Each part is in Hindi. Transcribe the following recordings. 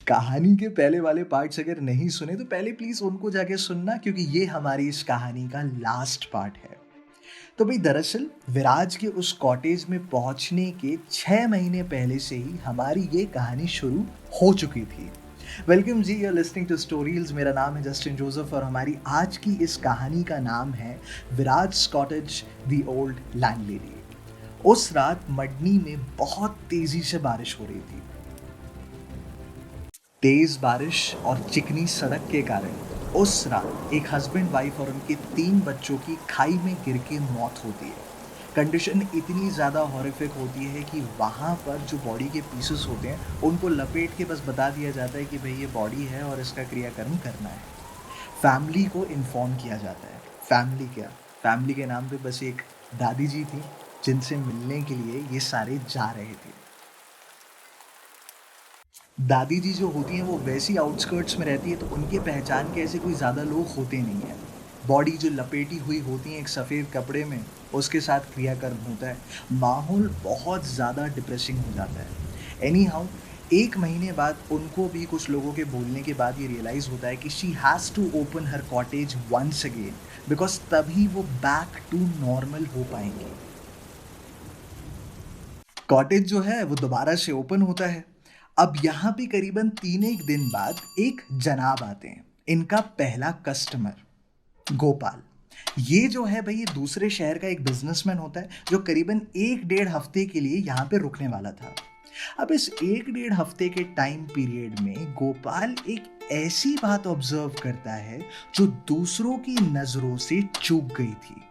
कहानी के पहले वाले पार्ट्स अगर नहीं सुने तो पहले प्लीज उनको जाके सुनना, क्योंकि ये हमारी इस कहानी का लास्ट पार्ट है। तो भाई दरअसल विराज के उस कॉटेज में पहुंचने के 6 महीने पहले से ही हमारी ये कहानी शुरू हो चुकी थी। वेलकम जी, you are listening to stories. मेरा नाम है जस्टिन जोसेफ और हमारी आज की इस कहानी का नाम है विराज कॉटेज द ओल्ड लैंडलेडी। उस रात मडनी में बहुत तेजी से बारिश हो रही थी। तेज बारिश और चिकनी सड़क के कारण उस रात एक हस्बैंड वाइफ और उनके 3 बच्चों की खाई में गिर के मौत होती है। कंडीशन इतनी ज़्यादा हॉरिफिक होती है कि वहाँ पर जो बॉडी के पीसेस होते हैं उनको लपेट के बस बता दिया जाता है कि भाई ये बॉडी है और इसका क्रियाकर्म करना है। फैमिली को इन्फॉर्म किया जाता है। फैमिली क्या, फैमिली के नाम पे बस एक दादी जी थी जिनसे मिलने के लिए ये सारे जा रहे थे। दादी जी जो होती हैं वो वैसी आउटस्कर्ट्स में रहती है, तो उनके पहचान के ऐसे कोई ज़्यादा लोग होते नहीं हैं। बॉडी जो लपेटी हुई होती है एक सफ़ेद कपड़े में, उसके साथ क्रियाकर्म होता है। माहौल बहुत ज़्यादा डिप्रेसिंग हो जाता है। एनी हाउ 1 महीने बाद उनको भी कुछ लोगों के बोलने के बाद ये रियलाइज़ होता है कि she has to open her cottage once again, because तभी वो बैक टू नॉर्मल हो पाएंगे। कॉटेज जो है वो दोबारा से ओपन होता है। अब यहाँ पे करीबन 3 एक दिन बाद एक जनाब आते हैं, इनका पहला कस्टमर गोपाल। ये जो है भाई ये दूसरे शहर का एक बिजनेसमैन होता है जो करीबन 1 डेढ़ हफ्ते के लिए यहाँ पे रुकने वाला था। अब इस 1 डेढ़ हफ्ते के टाइम पीरियड में गोपाल एक ऐसी बात ऑब्जर्व करता है जो दूसरों की नजरों से चूक गई थी।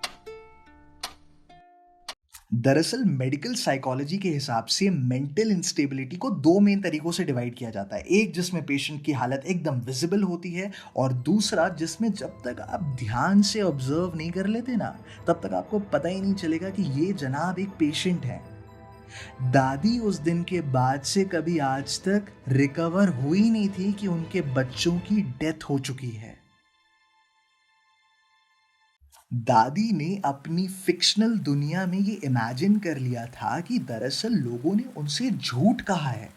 दरअसल मेडिकल साइकोलॉजी के हिसाब से मेंटल इंस्टेबिलिटी को 2 मेन तरीकों से डिवाइड किया जाता है। एक जिसमें पेशेंट की हालत एकदम विजिबल होती है, और दूसरा जिसमें जब तक आप ध्यान से ऑब्जर्व नहीं कर लेते ना, तब तक आपको पता ही नहीं चलेगा कि ये जनाब एक पेशेंट है। दादी उस दिन के बाद से कभी आज तक रिकवर हुई नहीं थी कि उनके बच्चों की डेथ हो चुकी है। दादी ने अपनी फिक्शनल दुनिया में ये इमेजिन कर लिया था कि दरअसल लोगों ने उनसे झूठ कहा है।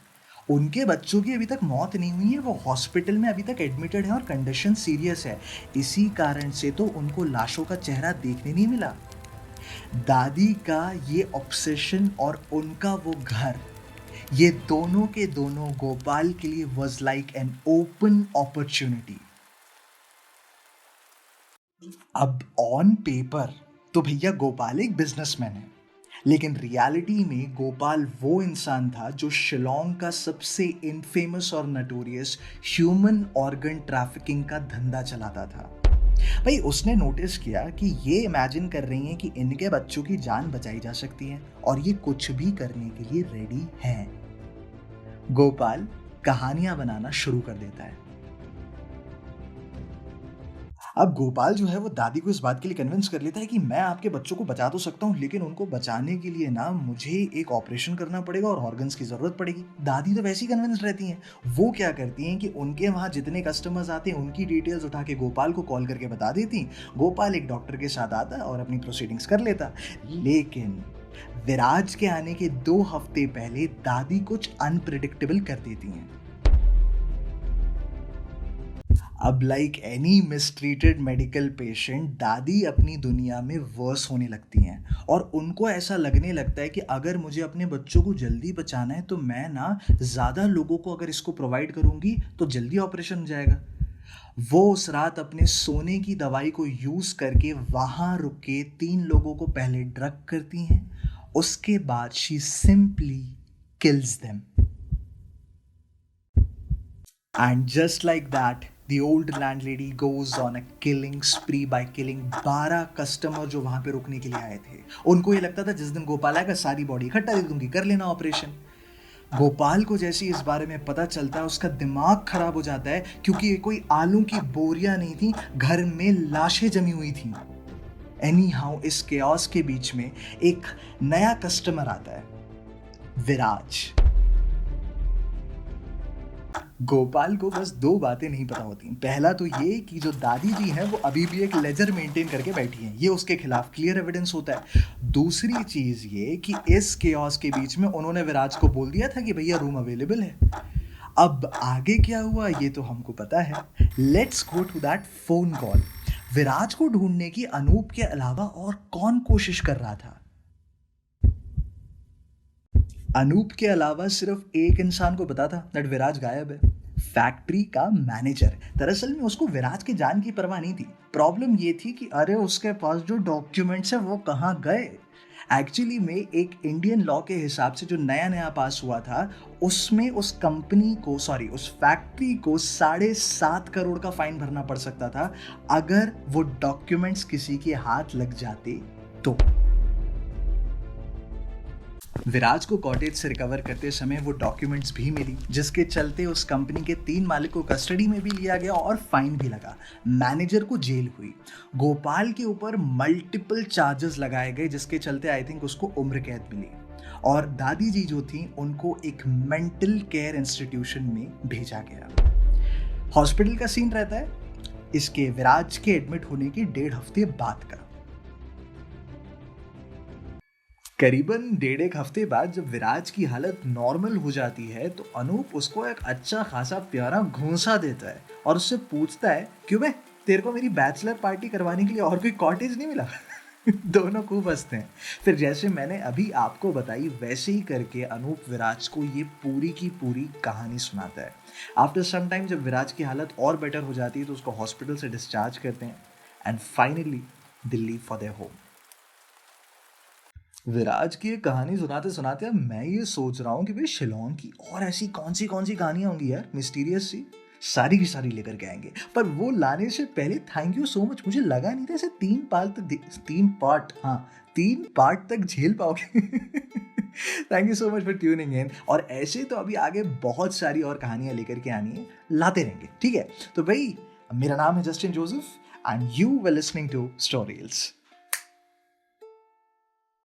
उनके बच्चों की अभी तक मौत नहीं हुई है, वो हॉस्पिटल में अभी तक एडमिटेड है और कंडीशन सीरियस है। इसी कारण से तो उनको लाशों का चेहरा देखने नहीं मिला। दादी का ये ऑब्सेशन और उनका वो घर, ये दोनों के दोनों गोपाल के लिए was like an open opportunity. अब ऑन पेपर तो भैया गोपाल एक बिजनेसमैन है, लेकिन रियलिटी में गोपाल वो इंसान था जो शिलोंग का सबसे इनफेमस और नटोरियस ह्यूमन ऑर्गन ट्रैफिकिंग का धंधा चलाता था। भाई उसने नोटिस किया कि ये इमेजिन कर रही हैं कि इनके बच्चों की जान बचाई जा सकती है और ये कुछ भी करने के लिए रेडी हैं। गोपाल कहानियां बनाना शुरू कर देता है। अब गोपाल जो है वो दादी को इस बात के लिए कन्विंस कर लेता है कि मैं आपके बच्चों को बचा तो सकता हूँ, लेकिन उनको बचाने के लिए ना मुझे एक ऑपरेशन करना पड़ेगा और ऑर्गन्स की ज़रूरत पड़ेगी। दादी तो वैसे ही कन्विंस रहती हैं। वो क्या करती हैं कि उनके वहाँ जितने कस्टमर्स आते हैं उनकी डिटेल्स उठा के गोपाल को कॉल करके बता देती। गोपाल एक डॉक्टर के साथ आता और अपनी प्रोसीडिंग्स कर लेता। लेकिन विराज के आने के 2 हफ्ते पहले दादी कुछ अनप्रिडिक्टेबल कर देती हैं। अब like any mistreated medical patient दादी अपनी दुनिया में वर्स होने लगती हैं, और उनको ऐसा लगने लगता है कि अगर मुझे अपने बच्चों को जल्दी बचाना है तो मैं ना ज़्यादा लोगों को अगर इसको प्रोवाइड करूँगी तो जल्दी ऑपरेशन हो जाएगा। वो उस रात अपने सोने की दवाई को यूज़ करके वहाँ रुक के 3 लोगों को पहले ड्रग करती हैं, उसके बाद she simply kills them. And just like that, the old landlady goes on a killing spree by killing 12 customer जो वहाँ पे रुकने के लिए आए थे। उनको ये लगता था जिस दिन गोपाल आएगा सारी बॉडी इकट्ठा दे दूंगी, कर लेना ऑपरेशन। गोपाल को जैसे इस बारे में पता चलता है उसका दिमाग खराब हो जाता है, क्योंकि ये कोई आलू की बोरियां नहीं थी, घर में लाशें जमी हुई थी। एनी हाउ इस केओस के बीच में एक नया कस्टमर आता है, विराज। गोपाल को बस 2 बातें नहीं पता होती। पहला तो ये कि जो दादी जी हैं वो अभी भी एक लेजर मेंटेन करके बैठी हैं, ये उसके खिलाफ क्लियर एविडेंस होता है। दूसरी चीज़ ये कि इस केओस के बीच में उन्होंने विराज को बोल दिया था कि भैया रूम अवेलेबल है। अब आगे क्या हुआ ये तो हमको पता है। Let's go to that phone call. Viraj को ढूंढने की अनूप के अलावा और कौन कोशिश कर रहा था? अनूप के अलावा सिर्फ एक इंसान को पता था दैट विराज गायब है, फैक्ट्री का मैनेजर। दरअसल में उसको विराज की जान की परवाह नहीं थी। प्रॉब्लम ये थी कि अरे उसके पास जो डॉक्यूमेंट्स है वो कहाँ गए। एक्चुअली में एक इंडियन लॉ के हिसाब से जो नया नया पास हुआ था, उसमें उस कंपनी को सॉरी उस फैक्ट्री को 7.5 करोड़ का फाइन भरना पड़ सकता था अगर वो डॉक्यूमेंट्स किसी के हाथ लग जाते तो। विराज को कॉटेज से रिकवर करते समय वो डॉक्यूमेंट्स भी मिली, जिसके चलते उस कंपनी के 3 मालिक को कस्टडी में भी लिया गया और फाइन भी लगा। मैनेजर को जेल हुई। गोपाल के ऊपर मल्टीपल चार्जेस लगाए गए, जिसके चलते आई थिंक उसको उम्र कैद मिली। और दादी जी जो थी उनको एक मेंटल केयर इंस्टीट्यूशन में भेजा गया। हॉस्पिटल का सीन रहता है इसके विराज के एडमिट होने के 1.5 हफ्ते बाद का। करीबन 1.5 हफ्ते बाद जब विराज की हालत नॉर्मल हो जाती है तो अनूप उसको एक अच्छा खासा प्यारा घूंसा देता है और उससे पूछता है, क्यों बे, तेरे को मेरी बैचलर पार्टी करवाने के लिए और कोई कॉटेज नहीं मिला? दोनों खूब हंसते हैं। फिर जैसे मैंने अभी आपको बताई वैसे ही करके अनूप विराज को ये पूरी की पूरी कहानी सुनाता है। आफ्टर सम टाइम जब विराज की हालत और बेटर हो जाती है तो उसको हॉस्पिटल से डिस्चार्ज करते हैं and finally Delhi for their home. Viraj की ये कहानी सुनाते सुनाते अब मैं ये सोच रहा हूँ कि भाई शिलोंग की और ऐसी कौन सी कहानियां होंगी यार मिस्टीरियस सी। सारी की सारी लेकर के आएंगे, पर वो लाने से पहले थैंक यू सो मच। मुझे लगा नहीं था ऐसे 3 पार्ट तक झेल पाओगे। Thank you so much for tuning in. और ऐसे तो अभी आगे बहुत सारी और कहानियां लेकर के आनी है, लाते रहेंगे, ठीक है? तो भाई मेरा नाम है Justin Joseph and you were listening to स्टोरील्स।